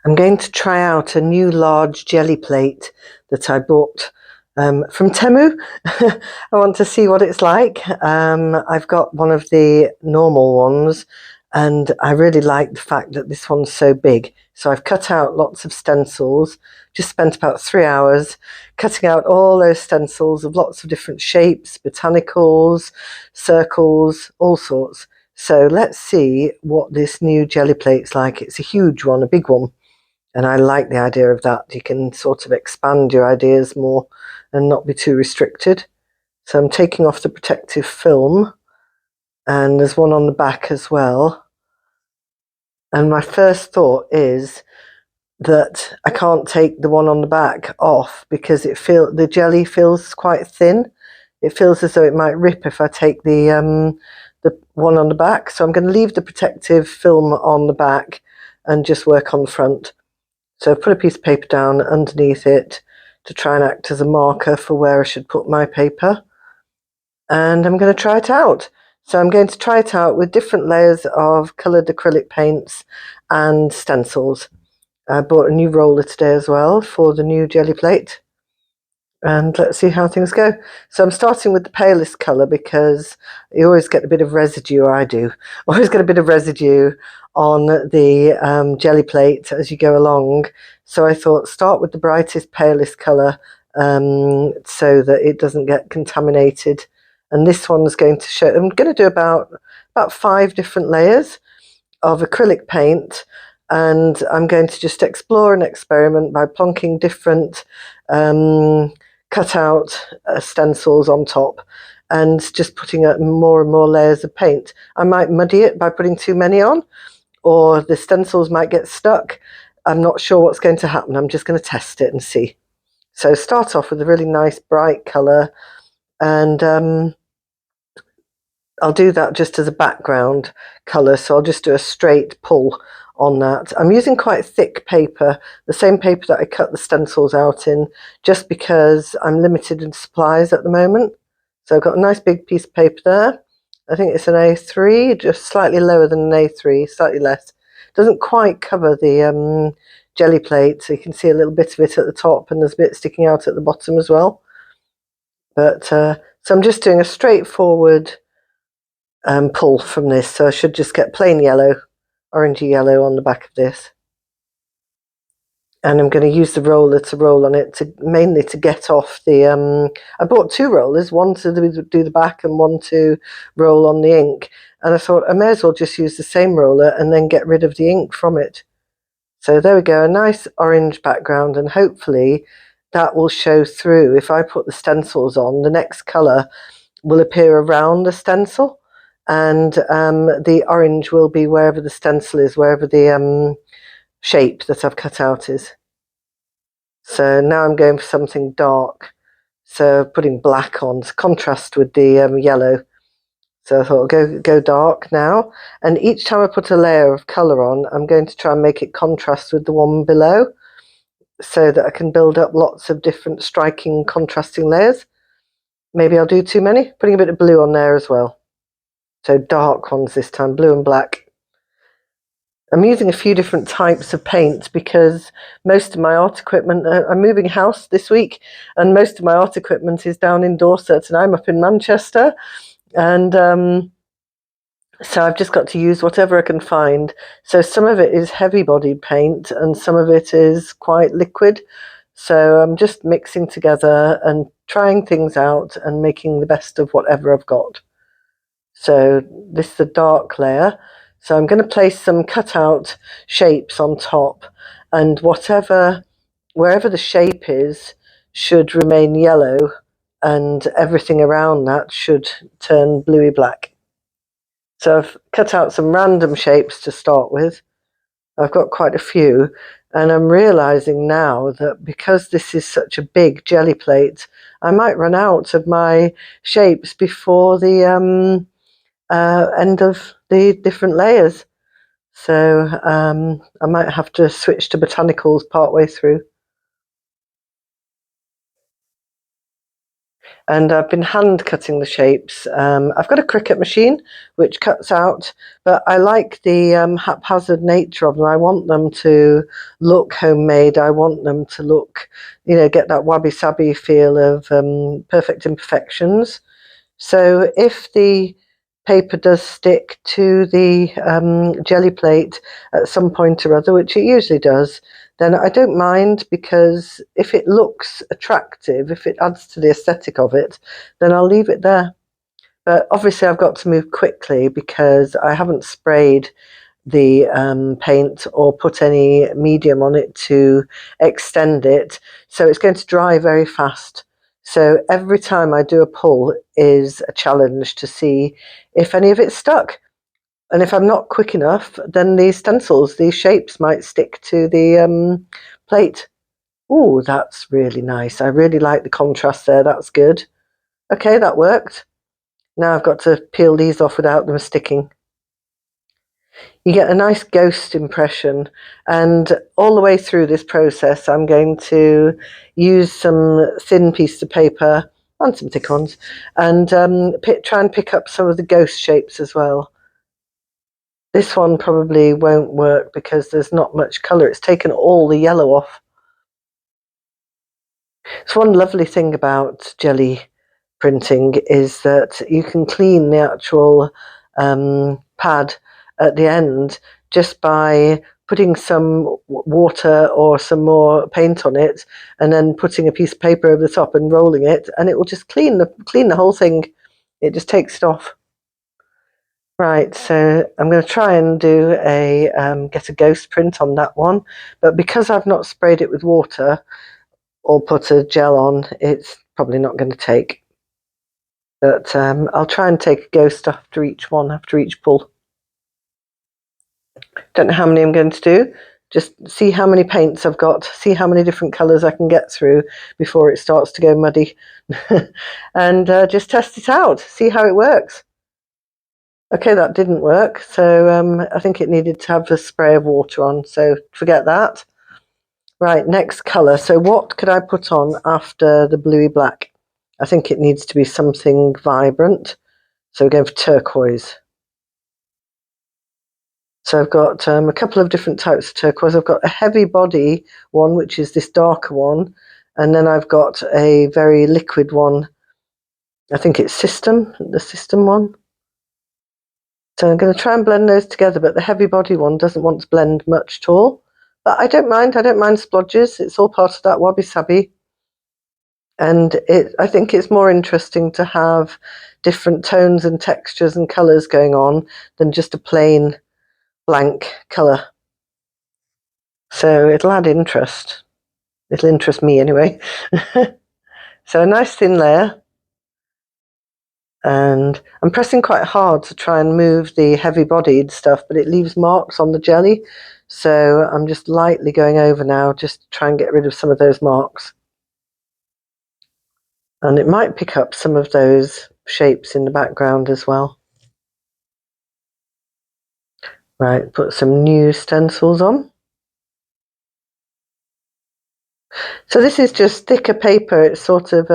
I'm going to try out a new large jelly plate that I bought from TEMU. I want to see what it's like. I've got one of the normal ones and I really like the fact that this one's so big. So I've cut out lots of stencils, just spent about 3 hours cutting out all those stencils of lots of different shapes, botanicals, circles, all sorts. So let's see what this new jelly plate's like. It's a huge one, a big one. And I like the idea of that. You can sort of expand your ideas more and not be too restricted. So I'm taking off the protective film, and there's one on the back as well. And my first thought is that I can't take the one on the back off because the jelly feels quite thin. It feels as though it might rip if I take the one on the back. So I'm going to leave the protective film on the back and just work on the front. So I've put a piece of paper down underneath it to try and act as a marker for where I should put my paper. And I'm going to try it out. So I'm going to try it out with different layers of coloured acrylic paints and stencils. I bought a new roller today as well for the new jelly plate. And let's see how things go. So I'm starting with the palest colour because you always get a bit of residue, or I do. Always get a bit of residue on the jelly plate as you go along. So I thought start with the brightest, palest colour so that it doesn't get contaminated. And this one's going to show, I'm going to do about 5 different layers of acrylic paint. And I'm going to just explore and experiment by plonking different cut out stencils on top and just putting more and more layers of paint. I might muddy it by putting too many on, or the stencils might get stuck. I'm not sure what's going to happen. I'm just going to test it and see. So start off with a really nice bright colour, and I'll do that just as a background colour. So I'll just do a straight pull on that. I'm using quite thick paper, the same paper that I cut the stencils out in, just because I'm limited in supplies at the moment. So I've got a nice big piece of paper there. I think it's an A3, just slightly lower than an A3, slightly less. Doesn't quite cover the jelly plate, so you can see a little bit of it at the top and there's a bit sticking out at the bottom as well. But so I'm just doing a straightforward pull from this, so I should just get plain yellow, orangey yellow on the back of this. And I'm going to use the roller to roll on it, mainly to get off the I bought 2 rollers, one to do the back and one to roll on the ink, and I thought I may as well just use the same roller and then get rid of the ink from it. So there we go, a nice orange background, and hopefully that will show through. If I put the stencils on, the next colour will appear around the stencil, and the orange will be wherever the stencil is, wherever the shape that I've cut out is. So now I'm going for something dark, so putting black on to contrast with the yellow. So I thought go dark now, and each time I put a layer of colour on, I'm going to try and make it contrast with the one below, so that I can build up lots of different striking contrasting layers. Maybe I'll do too many, putting a bit of blue on there as well. So dark ones this time, blue and black. I'm using a few different types of paint because most of my art equipment, I'm moving house this week, and most of my art equipment is down in Dorset and I'm up in Manchester. And so I've just got to use whatever I can find. So some of it is heavy bodied paint and some of it is quite liquid. So I'm just mixing together and trying things out and making the best of whatever I've got. So this is a dark layer. So I'm going to place some cut-out shapes on top, and wherever the shape is should remain yellow, and everything around that should turn bluey black. So I've cut out some random shapes to start with. I've got quite a few, and I'm realizing now that because this is such a big jelly plate, I might run out of my shapes before the end of the different layers. So I might have to switch to botanicals partway through. and I've been hand cutting the shapes. I've got a Cricut machine which cuts out, but I like the haphazard nature of them. I want them to look homemade. I want them to look, get that wabi-sabi feel of perfect imperfections. So if the paper does stick to the jelly plate at some point or other, which it usually does, then I don't mind, because if it looks attractive, if it adds to the aesthetic of it, then I'll leave it there. But obviously I've got to move quickly because I haven't sprayed the paint or put any medium on it to extend it, so it's going to dry very fast. So every time I do a pull is a challenge to see if any of it's stuck. And if I'm not quick enough, then these stencils, these shapes might stick to the plate. Oh, that's really nice. I really like the contrast there. That's good. Okay, that worked. Now I've got to peel these off without them sticking. You get a nice ghost impression, and all the way through this process I'm going to use some thin pieces of paper and some thick ones, and try and pick up some of the ghost shapes as well. This one probably won't work because there's not much colour. It's taken all the yellow off. So one lovely thing about jelly printing is that you can clean the actual pad at the end just by putting some water or some more paint on it, and then putting a piece of paper over the top and rolling it, and it will just clean the whole thing. It just takes it off. Right, so I'm going to try and do get a ghost print on that one, but because I've not sprayed it with water or put a gel on, it's probably not going to take. But I'll try and take a ghost after each one, after each pull. Don't know how many I'm going to do. Just see how many paints I've got, see how many different colours I can get through before it starts to go muddy. And just test it out, see how it works. Okay, that didn't work, so I think it needed to have a spray of water on, so forget that. Right, next colour. So what could I put on after the bluey black? I think it needs to be something vibrant, so we're going for turquoise. So I've got a couple of different types of turquoise. I've got a heavy body one, which is this darker one, and then I've got a very liquid one. I think it's the system one. So I'm going to try and blend those together, but the heavy body one doesn't want to blend much at all. But I don't mind splodges. It's all part of that wabi-sabi. And I think it's more interesting to have different tones and textures and colours going on than just a plain blank colour. So it'll add interest. It'll interest me anyway. So a nice thin layer. And I'm pressing quite hard to try and move the heavy-bodied stuff, but it leaves marks on the jelly. So I'm just lightly going over now, just to try and get rid of some of those marks. And it might pick up some of those shapes in the background as well. Right, put some new stencils on. So this is just thicker paper. It's sort of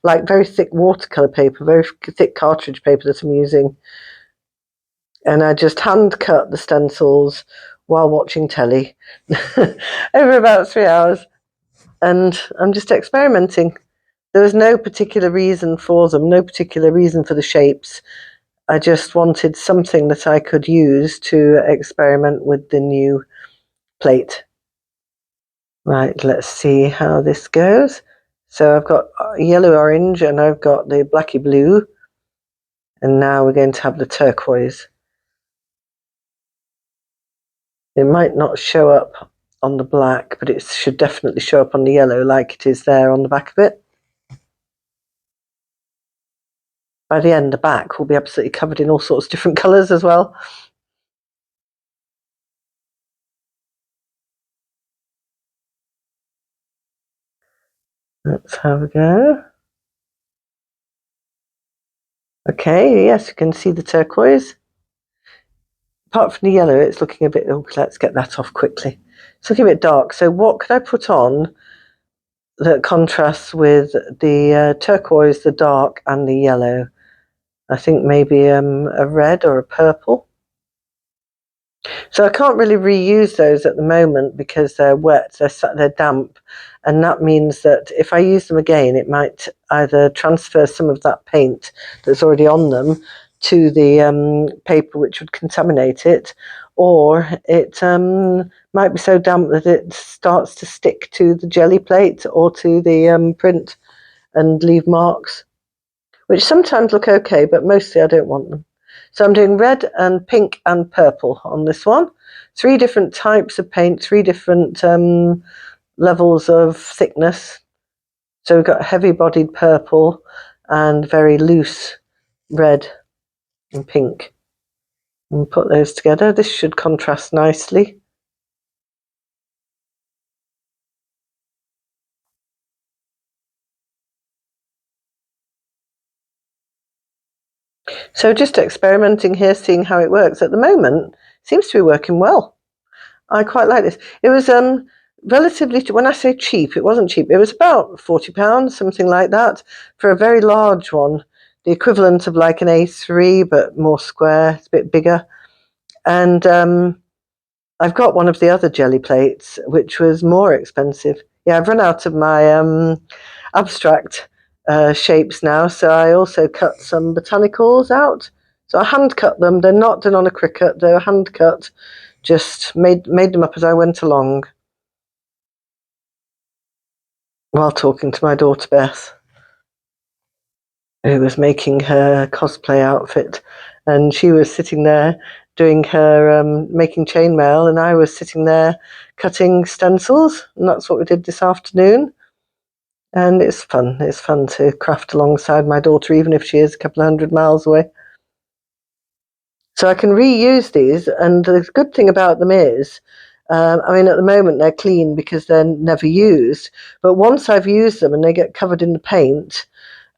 like very thick watercolour paper, very thick cartridge paper that I'm using. And I just hand cut the stencils while watching telly over about 3 hours. And I'm just experimenting. There was no particular reason for them, no particular reason for the shapes. I just wanted something that I could use to experiment with the new plate. Right, let's see how this goes. So I've got yellow orange and I've got the blacky blue, and now we're going to have the turquoise. It might not show up on the black, but it should definitely show up on the yellow like it is there on the back of it. By the end, the back will be absolutely covered in all sorts of different colours as well. Let's have a go. Okay, yes, you can see the turquoise. Apart from the yellow, it's looking a bit, let's get that off quickly. It's looking a bit dark. So what could I put on that contrasts with the turquoise, the dark, and the yellow. I think maybe a red or a purple. So I can't really reuse those at the moment because they're wet, they're damp, and that means that if I use them again, it might either transfer some of that paint that's already on them to the paper, which would contaminate it, or it might be so damp that it starts to stick to the jelly plate or to the print and leave marks, which sometimes look okay, but mostly I don't want them. So I'm doing red and pink and purple on this one. 3 different types of paint, 3 different levels of thickness. So we've got heavy-bodied purple and very loose red and pink. And put those together. This should contrast nicely. So just experimenting here, seeing how it works. At the moment, it seems to be working well. I quite like this. It was relatively, when I say cheap, it wasn't cheap. It was about £40, something like that, for a very large one, the equivalent of like an A3, but more square, it's a bit bigger. And I've got one of the other jelly plates, which was more expensive. Yeah, I've run out of my abstract shapes now, so I also cut some botanicals out. So I hand cut them. They're not done on a Cricut, they're hand cut. Just made them up as I went along while talking to my daughter Beth, who was making her cosplay outfit, and she was sitting there doing her making chainmail, and I was sitting there cutting stencils, and that's what we did this afternoon. And it's fun. It's fun to craft alongside my daughter, even if she is a couple of 100 miles away. So I can reuse these, and the good thing about them is, I mean, at the moment they're clean because they're never used, but once I've used them and they get covered in the paint,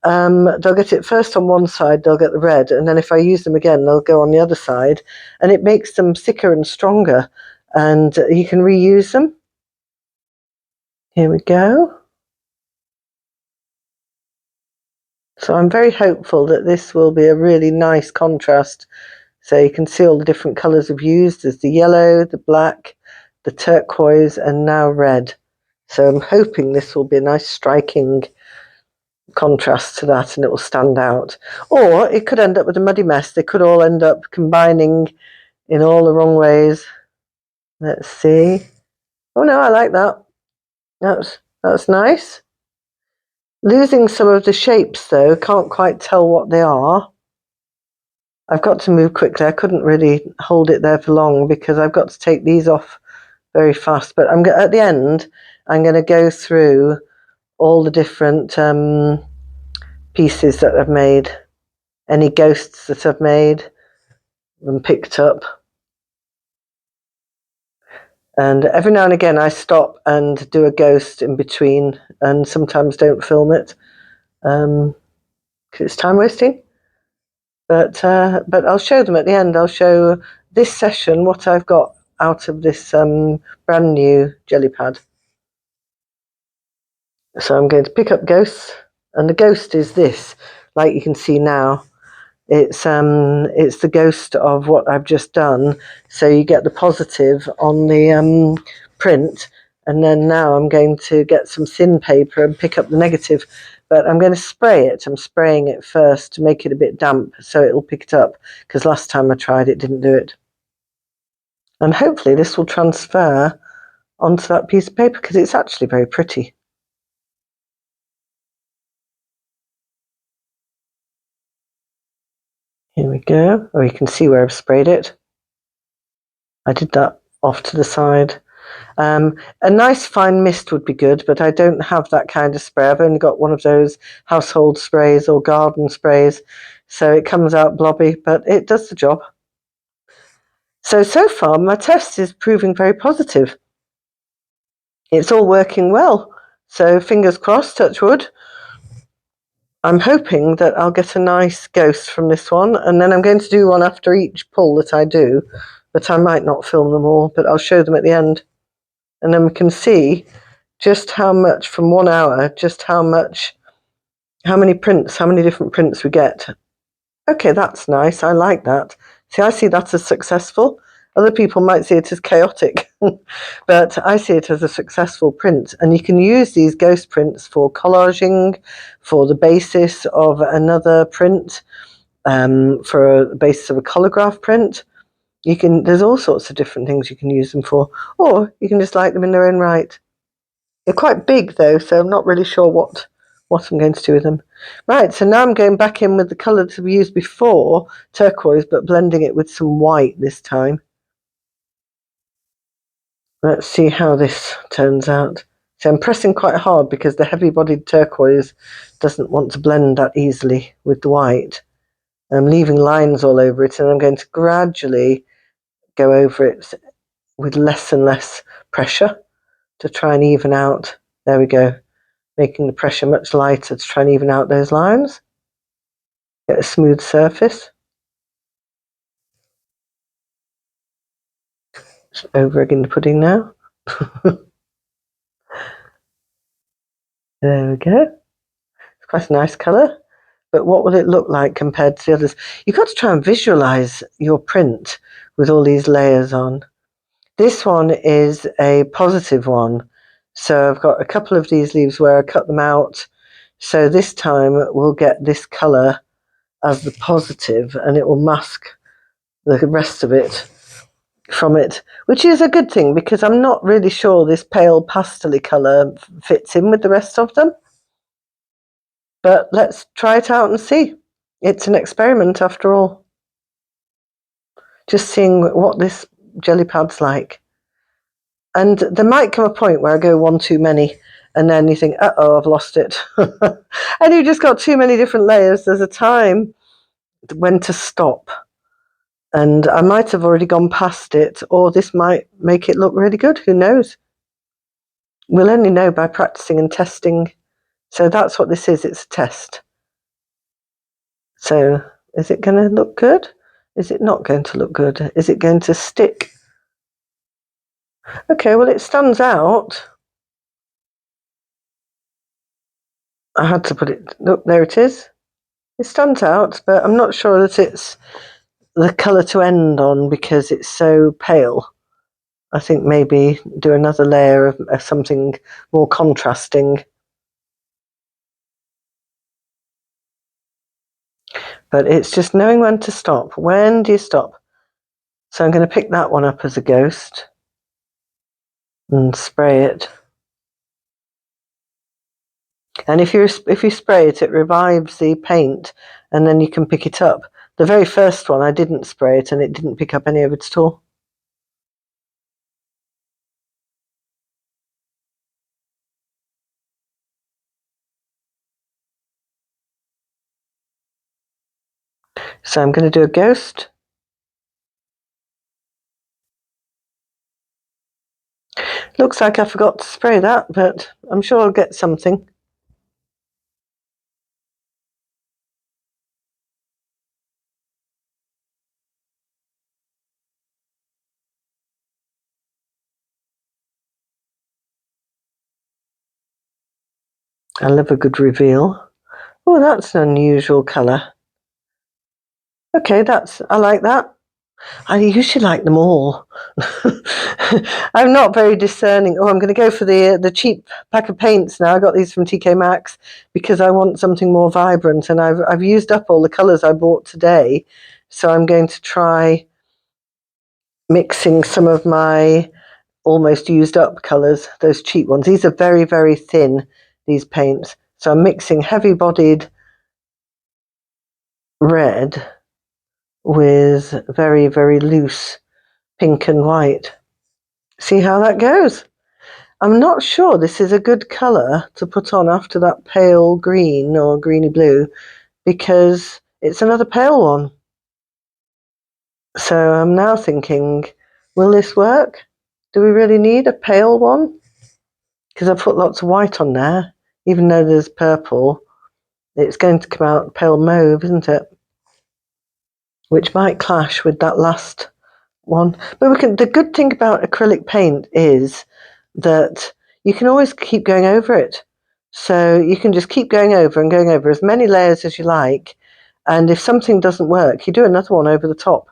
they'll get it first on one side, they'll get the red, and then if I use them again, they'll go on the other side, and it makes them thicker and stronger, and you can reuse them. Here we go. So I'm very hopeful that this will be a really nice contrast. So you can see all the different colours I've used. There's the yellow, the black, the turquoise, and now red. So I'm hoping this will be a nice striking contrast to that and it will stand out. Or it could end up with a muddy mess. They could all end up combining in all the wrong ways. Let's see. Oh no, I like that. That's nice. Losing some of the shapes though, can't quite tell what they are. I've got to move quickly. I couldn't really hold it there for long because I've got to take these off very fast. But at the end, I'm going to go through all the different pieces that I've made, any ghosts that I've made and picked up. And every now and again, I stop and do a ghost in between, and sometimes don't film it because it's time wasting. But I'll show them at the end. I'll show this session what I've got out of this brand new jelly pad. So I'm going to pick up ghosts, and the ghost is this, like you can see now. It's the ghost of what I've just done. So you get the positive on the print, and then now I'm going to get some thin paper and pick up the negative. But I'm going to spray it. I'm spraying it first to make it a bit damp so it'll pick it up, because last time I tried it didn't do it. And hopefully this will transfer onto that piece of paper because it's actually very pretty. Here we go. Oh, you can see where I've sprayed it. I did that off to the side. A nice fine mist would be good, but I don't have that kind of spray. I've only got one of those household sprays or garden sprays, so it comes out blobby, but it does the job. So far, my test is proving very positive. It's all working well. So fingers crossed, touch wood. I'm hoping that I'll get a nice ghost from this one, and then I'm going to do one after each pull that I do, but I might not film them all, but I'll show them at the end. And then we can see just how much from 1 hour, just how many prints, how many different prints we get. Okay, that's nice. I like that. See, I see that as successful. Other people might see it as chaotic, but I see it as a successful print. And you can use these ghost prints for collaging, for the basis of another print, for a basis of a collagraph print. There's all sorts of different things you can use them for, or you can just like them in their own right. They're quite big though, so I'm not really sure what I'm going to do with them. Right, so now I'm going back in with the colour that we used before, turquoise, but blending it with some white this time. Let's see how this turns out. So I'm pressing quite hard because the heavy-bodied turquoise doesn't want to blend that easily with the white. I'm leaving lines all over it, and I'm going to gradually go over it with less and less pressure to try and even out. There we go. Making the pressure much lighter to try and even out those lines. Get a smooth surface. Just over egging the pudding now. There we go. It's quite a nice colour. But what will it look like compared to the others? You've got to try and visualize your print with all these layers on. This one is a positive one. So I've got a couple of these leaves where I cut them out. So this time we'll get this colour as the positive, and it will mask the rest of it from it, which is a good thing because I'm not really sure this pale pastel colour fits in with the rest of them. But let's try it out and see. It's an experiment after all. Just seeing what this jelly pad's like. And there might come a point where I go one too many, and then you think, uh-oh, I've lost it. And you've just got too many different layers. There's a time when to stop. And I might have already gone past it, or this might make it look really good. Who knows? We'll only know by practicing and testing. So that's what this is. It's a test. So is it going to look good? Is it not going to look good? Is it going to stick? Okay, well, it stands out. I had to put it, look, there it is. It stands out, but I'm not sure that it's the colour to end on because it's so pale. I think maybe do another layer of something more contrasting. But it's just knowing when to stop. When do you stop? So I'm going to pick that one up as a ghost and spray it. And if you spray it, it revives the paint, and then you can pick it up. The very first one, I didn't spray it, and it didn't pick up any of it at all. So I'm going to do a ghost. Looks like I forgot to spray that, but I'm sure I'll get something. I love a good reveal. Oh, that's an unusual colour. Okay, I like that. I usually like them all. I'm not very discerning. Oh, I'm going to go for the cheap pack of paints now. I got these from TK Maxx because I want something more vibrant, and I've used up all the colours I bought today, so I'm going to try mixing some of my almost used up colours, those cheap ones. These are very, very thin, these paints. So I'm mixing heavy-bodied red with very, very loose pink and white. See how that goes. I'm not sure this is a good colour to put on after that pale green or greeny blue because it's another pale one. So I'm now thinking, will this work? Do we really need a pale one? Because I put lots of white on there, even though there's purple. It's going to come out pale mauve, isn't it? Which might clash with that last one. But the good thing about acrylic paint is that you can always keep going over it. So you can just keep going over and going over as many layers as you like. And if something doesn't work, you do another one over the top.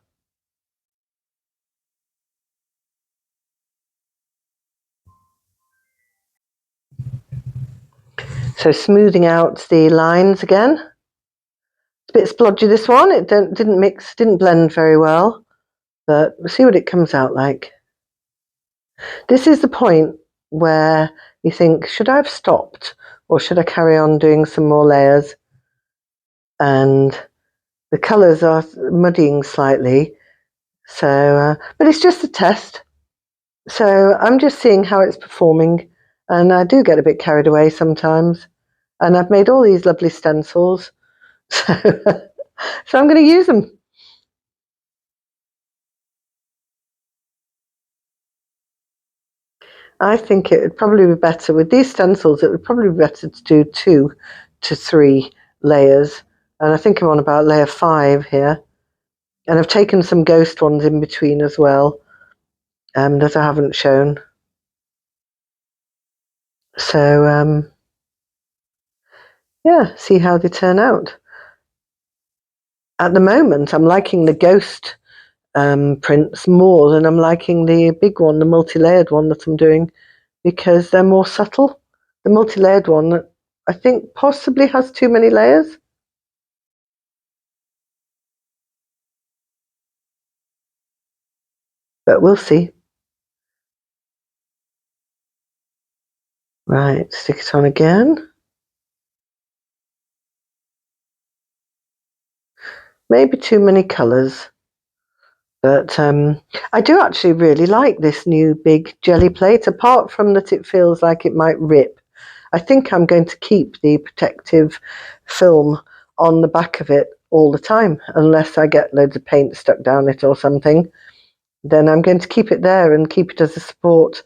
So smoothing out the lines again. It's a bit splodgy, this one. It didn't blend very well, but we'll see what it comes out like. This is the point where you think, should I have stopped, or should I carry on doing some more layers? And the colours are muddying slightly, so but it's just a test. So I'm just seeing how it's performing, and I do get a bit carried away sometimes. And I've made all these lovely stencils, so I'm going to use them. I think it would probably be better with these stencils. It would probably be better to do 2 to 3 layers, and I think I'm on about layer 5 here. And I've taken some ghost ones in between as well, that I haven't shown. So yeah, see how they turn out. At the moment, I'm liking the ghost prints more than I'm liking the big one, the multi-layered one that I'm doing, because they're more subtle. The multi-layered one, I think, possibly has too many layers. But we'll see. Right, stick it on again. Maybe too many colours. But I do actually really like this new big jelly plate, apart from that it feels like it might rip. I think I'm going to keep the protective film on the back of it all the time, unless I get loads of paint stuck down it or something. Then I'm going to keep it there and keep it as a support,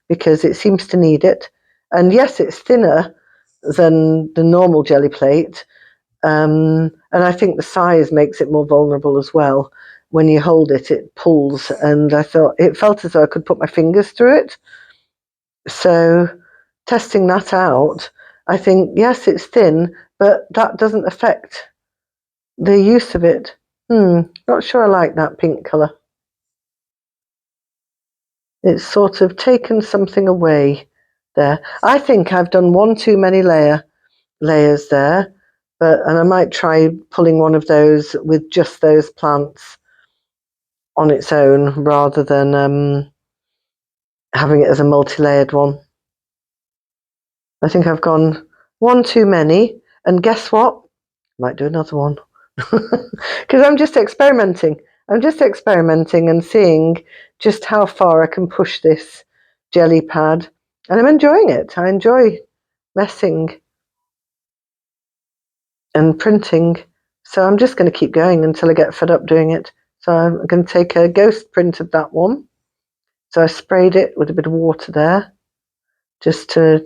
because it seems to need it. And yes, it's thinner than the normal jelly plate, and I think the size makes it more vulnerable as well. When you hold it, it pulls, and I thought it felt as though I could put my fingers through it. So testing that out, I think, yes, it's thin, but that doesn't affect the use of it. Not sure I like that pink colour. It's sort of taken something away there. I think I've done one too many layers there, and I might try pulling one of those with just those plants on its own, rather than having it as a multi-layered one. I think I've gone one too many, and guess what? Might do another one. Because I'm just experimenting. I'm just experimenting and seeing just how far I can push this jelly pad, and I'm enjoying it. I enjoy messing and printing, so I'm just going to keep going until I get fed up doing it. So I'm going to take a ghost print of that one. So I sprayed it with a bit of water there, just to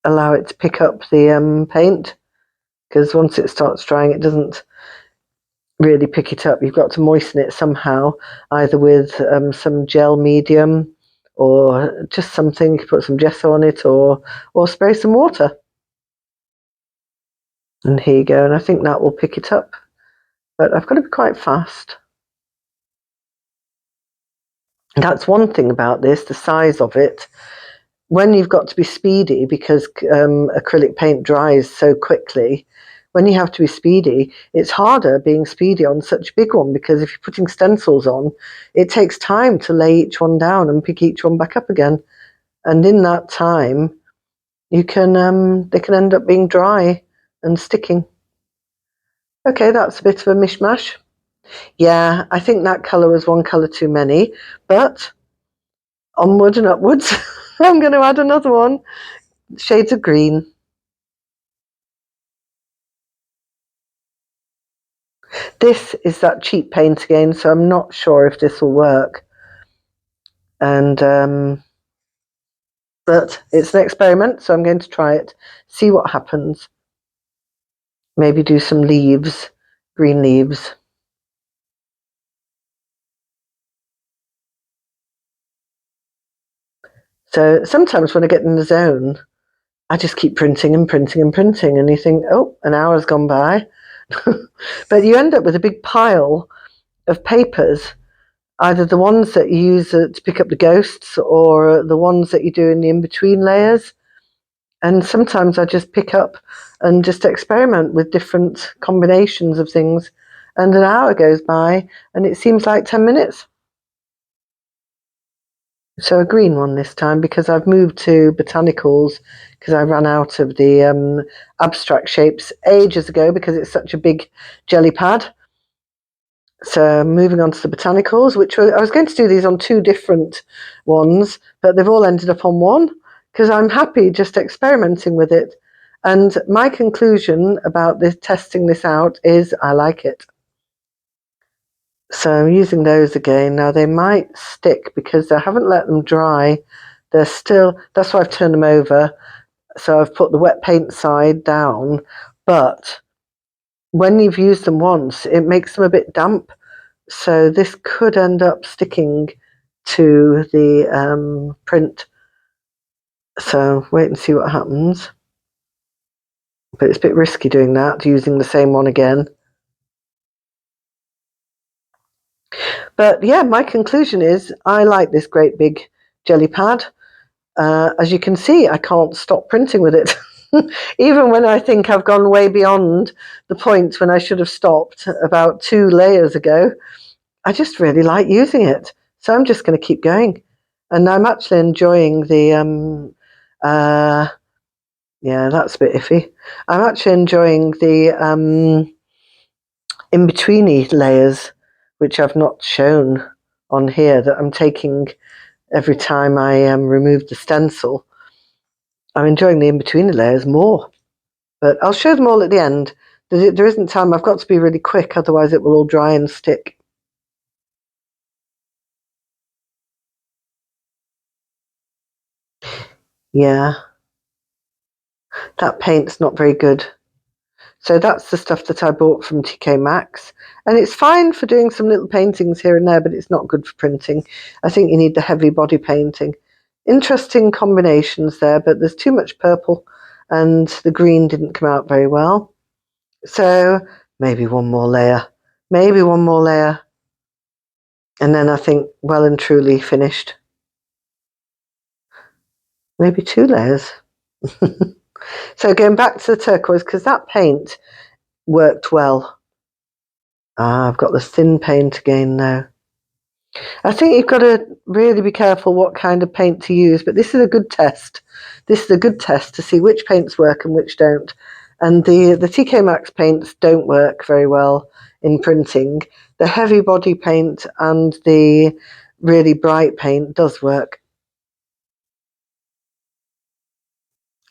allow it to pick up the paint, because once it starts drying, it doesn't really pick it up. You've got to moisten it somehow, either with some gel medium, or just something. You can put some gesso on it, or spray some water. And here you go, and I think that will pick it up, but I've got to be quite fast. That's one thing about this, the size of it. When you've got to be speedy, because acrylic paint dries so quickly, when you have to be speedy, it's harder being speedy on such a big one, because if you're putting stencils on, it takes time to lay each one down and pick each one back up again. And in that time, they can end up being dry and sticking. Okay, that's a bit of a mishmash. Yeah, I think that colour was one colour too many, but onward and upwards. I'm going to add another one, shades of green. This is that cheap paint again, so I'm not sure if this will work. And but it's an experiment, so I'm going to try it, see what happens. Maybe do some leaves, green leaves. So sometimes when I get in the zone, I just keep printing and printing and printing, and you think, oh, an hour's gone by. But you end up with a big pile of papers, either the ones that you use to pick up the ghosts or the ones that you do in the in-between layers. And sometimes I just pick up and just experiment with different combinations of things, and an hour goes by and it seems like 10 minutes. So a green one this time, because I've moved to Botanicals because I ran out of the abstract shapes ages ago because it's such a big jelly pad. So moving on to the Botanicals, I was going to do these on 2 different ones, but they've all ended up on one because I'm happy just experimenting with it. And my conclusion about this, testing this out, is I like it. So I'm using those again. Now they might stick because I haven't let them dry. They're still, that's why I've turned them over. So I've put the wet paint side down, but when you've used them once, it makes them a bit damp. So this could end up sticking to the print. So wait and see what happens. But it's a bit risky doing that, using the same one again. But yeah, my conclusion is I like this great big jelly pad. As you can see, I can't stop printing with it. Even when I think I've gone way beyond the point when I should have stopped about 2 layers ago, I just really like using it. So I'm just going to keep going. And I'm actually enjoying the, yeah, that's a bit iffy. I'm actually enjoying the in-betweeny layers, which I've not shown on here, that I'm taking every time I remove the stencil. I'm enjoying the in-betweeny layers more. But I'll show them all at the end. There isn't time. I've got to be really quick, otherwise it will all dry and stick. Yeah, that paint's not very good. So that's the stuff that I bought from TK Maxx. And it's fine for doing some little paintings here and there, but it's not good for printing. I think you need the heavy body painting. Interesting combinations there, but there's too much purple and the green didn't come out very well. So maybe one more layer. Maybe one more layer. And then I think well and truly finished. Maybe 2 layers. So going back to the turquoise, because that paint worked well. I've got the thin paint again now. I think you've got to really be careful what kind of paint to use, but this is a good test. This is a good test to see which paints work and which don't. And the TK Maxx paints don't work very well in printing. The heavy body paint and the really bright paint does work.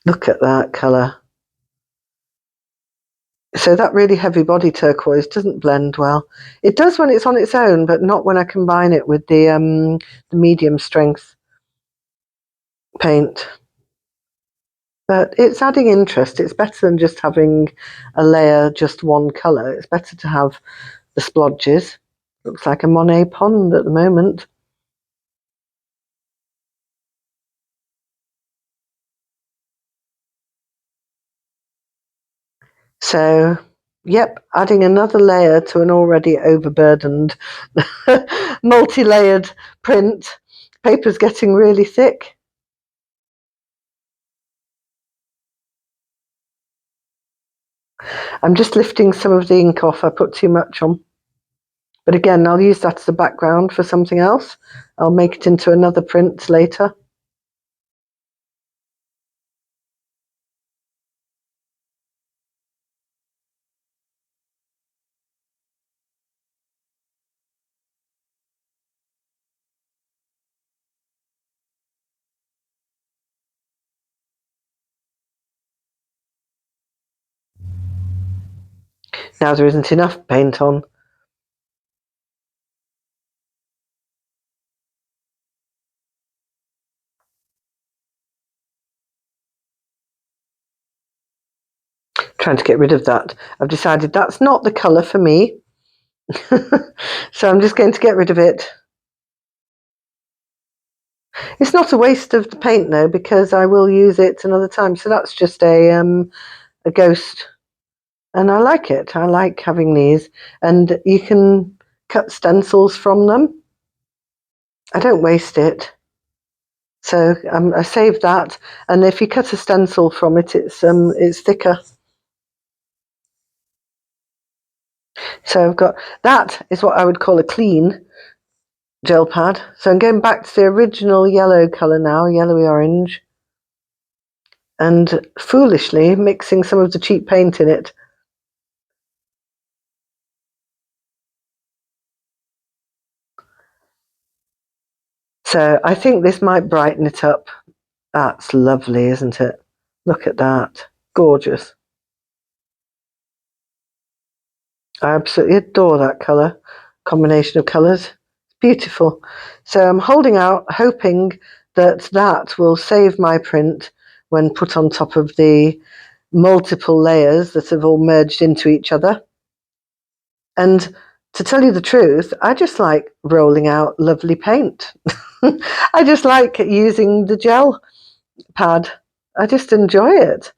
Look at that colour. So that really heavy body turquoise doesn't blend well. It does when it's on its own, but not when I combine it with the medium strength paint. But it's adding interest. It's better than just having a layer, just one colour. It's better to have the splodges. Looks like a Monet pond at the moment. So, yep, adding another layer to an already overburdened multi-layered print. Paper's getting really thick. I'm just lifting some of the ink off. I put too much on. But again, I'll use that as a background for something else. I'll make it into another print later. Now there isn't enough paint on. Trying to get rid of that. I've decided that's not the colour for me. So I'm just going to get rid of it. It's not a waste of the paint though, because I will use it another time. So that's just a ghost, and I like it. I like having these, and you can cut stencils from them. I don't waste it. So I saved that, and if you cut a stencil from it, it's thicker. So I've got that is what I would call a clean gel pad. So I'm going back to the original yellow colour now, yellowy orange, and foolishly mixing some of the cheap paint in it. So I think this might brighten it up. That's lovely, isn't it? Look at that. Gorgeous. I absolutely adore that colour, combination of colours. Beautiful. So I'm holding out, hoping that that will save my print when put on top of the multiple layers that have all merged into each other. And to tell you the truth, I just like rolling out lovely paint. I just like using the gel pad. I just enjoy it.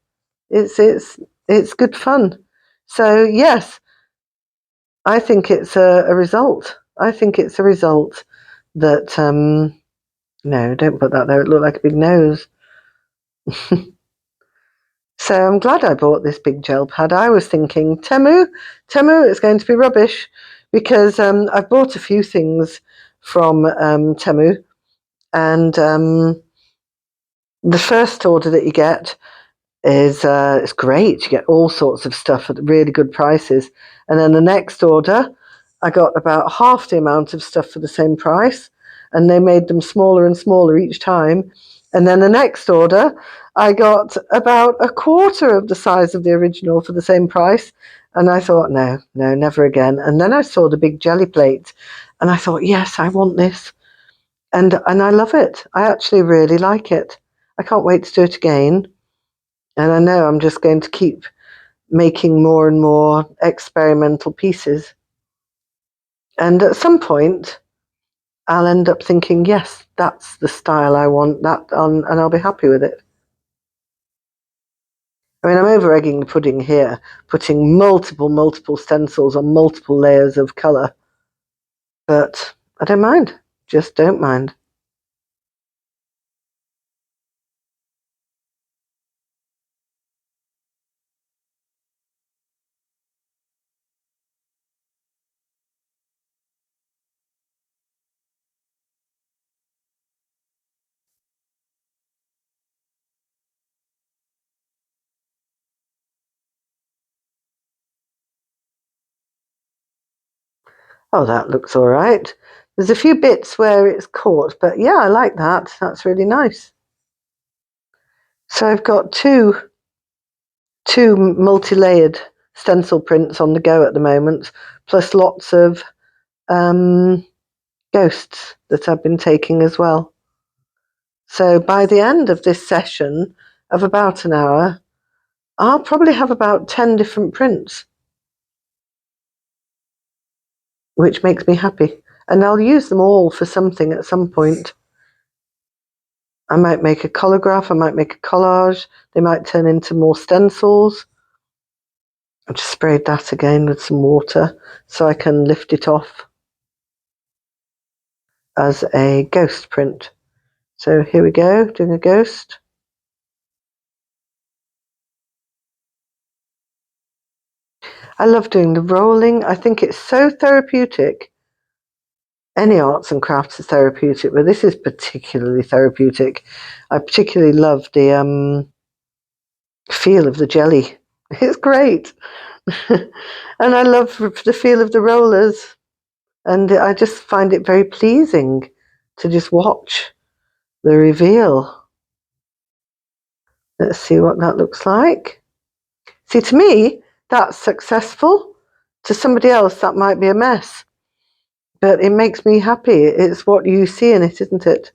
It's good fun. So yes, I think it's a result. I think it's a result that no, don't put that there. It looked like a big nose. So I'm glad I bought this big gel pad. I was thinking Temu, it's going to be rubbish, because I've bought a few things from Temu, and the first order that you get is it's great. You get all sorts of stuff at really good prices, and then the next order, I got about half the amount of stuff for the same price, and they made them smaller and smaller each time. And then the next order, I got about a quarter of the size of the original for the same price. And I thought, no, no, never again. And then I saw the big jelly plate, and I thought, yes, I want this, and I love it. I actually really like it. I can't wait to do it again. And I know I'm just going to keep making more and more experimental pieces. And at some point, I'll end up thinking, yes, that's the style I want, that on, and I'll be happy with it. I mean, I'm over egging the pudding here, putting multiple stencils on multiple layers of colour. But I don't mind. Just don't mind. Oh, that looks all right. There's a few bits where it's caught, but yeah, I like that. That's really nice. So I've got two multi-layered stencil prints on the go at the moment, plus lots of um, ghosts that I've been taking as well. So by the end of this session of about an hour, I'll probably have about 10 different prints, which makes me happy. And I'll use them all for something at some point. I might make a collagraph, I might make a collage, they might turn into more stencils. I just sprayed that again with some water so I can lift it off as a ghost print. So here we go, doing a ghost. I love doing the rolling. I think it's so therapeutic. Any arts and crafts is therapeutic, but this is particularly therapeutic. I particularly love the feel of the jelly. It's great. And I love the feel of the rollers. And I just find it very pleasing to just watch the reveal. Let's see what that looks like. See, to me, that's successful. To somebody else, that might be a mess. But it makes me happy. It's what you see in it, isn't it?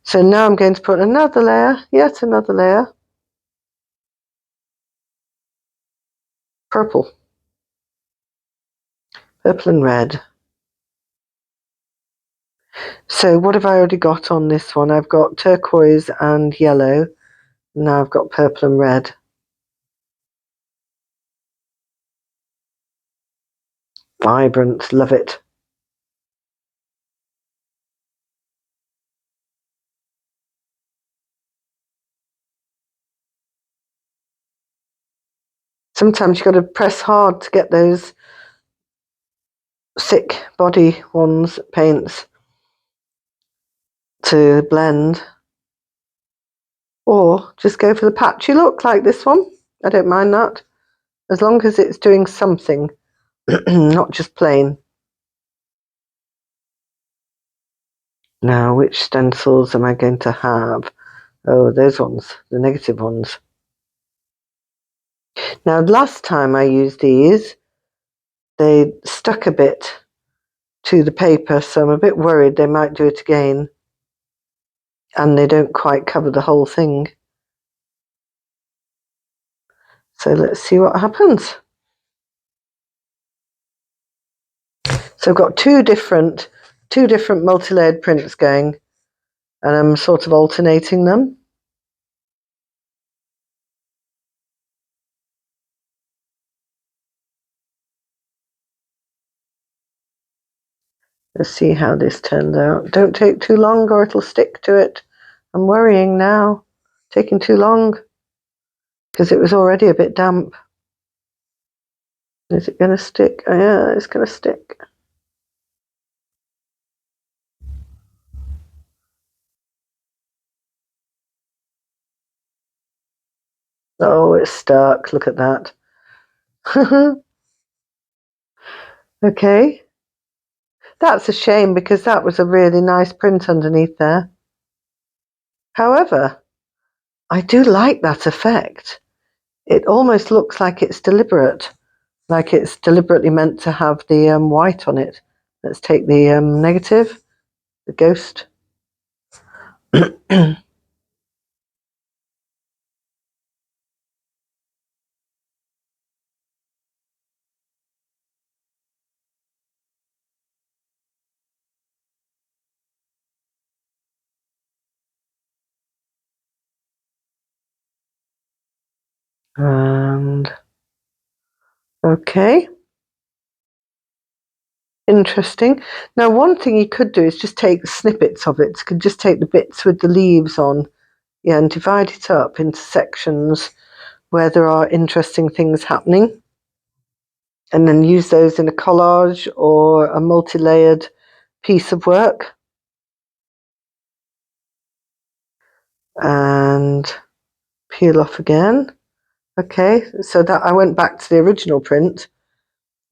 So now I'm going to put another layer, yet another layer. Purple and red. So what have I already got on this one? I've got turquoise and yellow. Now I've got purple and red. Vibrant, love it. Sometimes you've got to press hard to get those thick body ones, paints, to blend. Or just go for the patchy look like this one. I don't mind that, as long as it's doing something, not just plain. Now, which stencils am I going to have? Oh, those ones, the negative ones. Now, last time I used these, they stuck a bit to the paper, so I'm a bit worried they might do it again. And they don't quite cover the whole thing. So let's see what happens. So I've got two different multi-layered prints going, and I'm sort of alternating them. Let's see how this turns out. Don't take too long or it'll stick to it. I'm worrying now, taking too long, because it was already a bit damp. Is it going to stick? Oh, yeah, it's going to stick. Oh, it's stuck. Look at that. Okay. That's a shame, because that was a really nice print underneath there. However, I do like that effect. It almost looks like it's deliberate, like it's deliberately meant to have the white on it. Let's take the negative, the ghost. And okay, interesting. Now, one thing you could do is just take snippets of it. You could just take the bits with the leaves on, yeah, and divide it up into sections where there are interesting things happening, and then use those in a collage or a multi-layered piece of work. And peel off again. Okay, so that I went back to the original print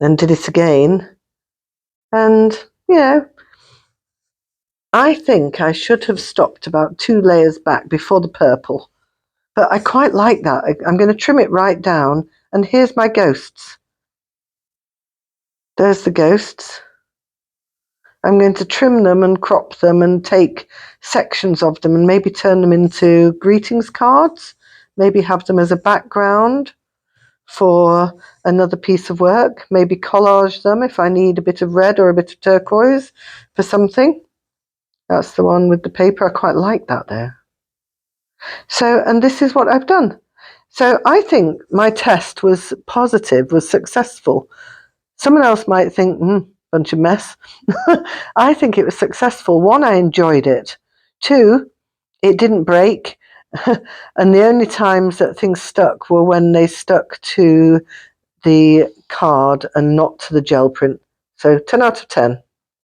and did it again. And, you know, I think I should have stopped about 2 layers back before the purple. But I quite like that. I'm going to trim it right down. And here's my ghosts. There's the ghosts. I'm going to trim them and crop them and take sections of them and maybe turn them into greetings cards. Maybe have them as a background for another piece of work. Maybe collage them if I need a bit of red or a bit of turquoise for something. That's the one with the paper. I quite like that there. So, and this is what I've done. So I think my test was positive, was successful. Someone else might think, bunch of mess. I think it was successful. One, I enjoyed it. Two, it didn't break. And the only times that things stuck were when they stuck to the card and not to the gel print. So 10 out of 10.